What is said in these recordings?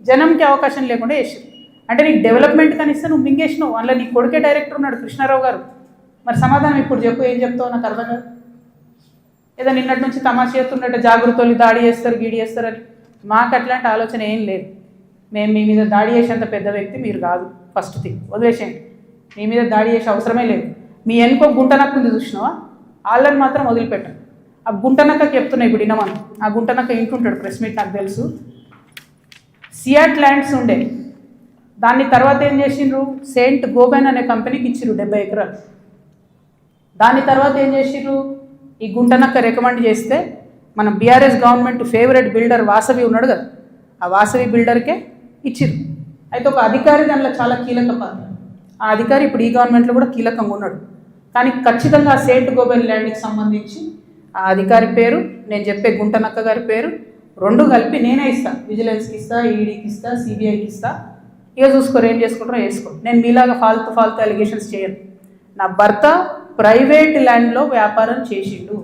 జనంకి అవకాశం లేకుండా చేసారు. అంటే నీకు డెవలప్మెంట్ కనిస్తే నువ్వు మింగేసినావు. అందులో నీ కొడుకే డైరెక్టర్ ఉన్నాడు కృష్ణారావు గారు. మరి సమాధానం ఇప్పుడు చెప్పు, ఏం చెప్తావు నాకు అర్థం కాదు. ఏదో నిన్నటి నుంచి తమాషా చేస్తున్నట్టు జాగృతలు దాడి చేస్తారు గీడి చేస్తారని. మాకు అట్లాంటి ఆలోచన ఏం లేదు. మేము మీ మీద దాడి చేసేంత పెద్ద వ్యక్తి మీరు కాదు. ఫస్ట్ థింగ్ వదిలేసేయండి. మీ మీద దాడి చేసే అవసరమే లేదు. మీ వెనుకో గుంటనక్క ఉంది చూసినావా, వాళ్ళని మాత్రం వదిలిపెట్టండి. ఆ గుంటనక్కకి చెప్తున్నాయి ఇప్పుడు ఇన్నమని. ఆ గుంటనక్క ఇంటుంటాడు, ప్రెస్ మీట్ నాకు తెలుసు. సియాట్ ల్యాండ్స్ ఉండే, దాన్ని తర్వాత ఏం చేసిండ్రు, సెయింట్ గోబెన్ అనే కంపెనీకి ఇచ్చిర్రు 70 ఎకరాలు. దాని తర్వాత ఏం చేసిర్రు, ఈ గుంటనక్క రికమెండ్ చేస్తే మన BRS government favourite builder Vasavi ఉన్నాడు కదా, ఆ వాసవి బిల్డర్కే ఇచ్చిర్రు. అయితే ఒక అధికారి దానిలో చాలా కీలక పాత్ర. ఆ అధికారి ఇప్పుడు ఈ గవర్నమెంట్లో కూడా కీలకంగా ఉన్నాడు. కానీ ఖచ్చితంగా ఆ సెయింట్ గోబెన్ ల్యాండ్కి సంబంధించి ఆ అధికారి పేరు, నేను చెప్పే గుంటనక్క గారి పేరు రెండు కలిపి నేనే ఇస్తా. విజిలెన్స్కి ఇస్తా, ఈడీకి ఇస్తా, సిబిఐకి ఇస్తా. ఇక చూసుకోరు, ఏం చేసుకుంటారో వేసుకో. నేను మీలాగా ఫాల్తు అలిగేషన్స్ చేయను. నా భర్త ప్రైవేట్ ల్యాండ్లో వ్యాపారం చేసిండు.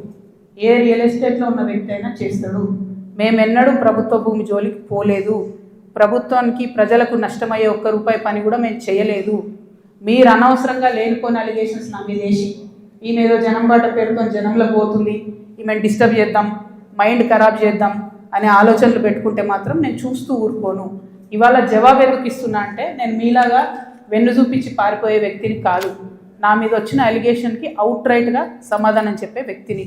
ఏ రియల్ ఎస్టేట్లో ఉన్న వ్యక్తి అయినా చేస్తాడు. మేమెన్నడూ ప్రభుత్వ భూమి జోలికి పోలేదు. ప్రభుత్వానికి ప్రజలకు నష్టమయ్యే ₹1 పని కూడా మేము చేయలేదు. మీరు అనవసరంగా లేనిపోయిన అలిగేషన్స్ నా మీద వేసి ఈమె ఏదో జనం బాట పేరుతో జనంలో పోతుంది, ఈమెను డిస్టర్బ్ చేద్దాం, మైండ్ ఖరాబ్ చేద్దాం అనే ఆలోచనలు పెట్టుకుంటే మాత్రం నేను చూస్తూ ఊరుకోను. ఇవాళ జవాబు ఎందుకు ఇస్తున్నా అంటే, నేను మీలాగా వెన్ను చూపించి పారిపోయే వ్యక్తిని కాదు. నా మీద వచ్చిన అలిగేషన్కి అవుట్ రైట్గా సమాధానం చెప్పే వ్యక్తిని.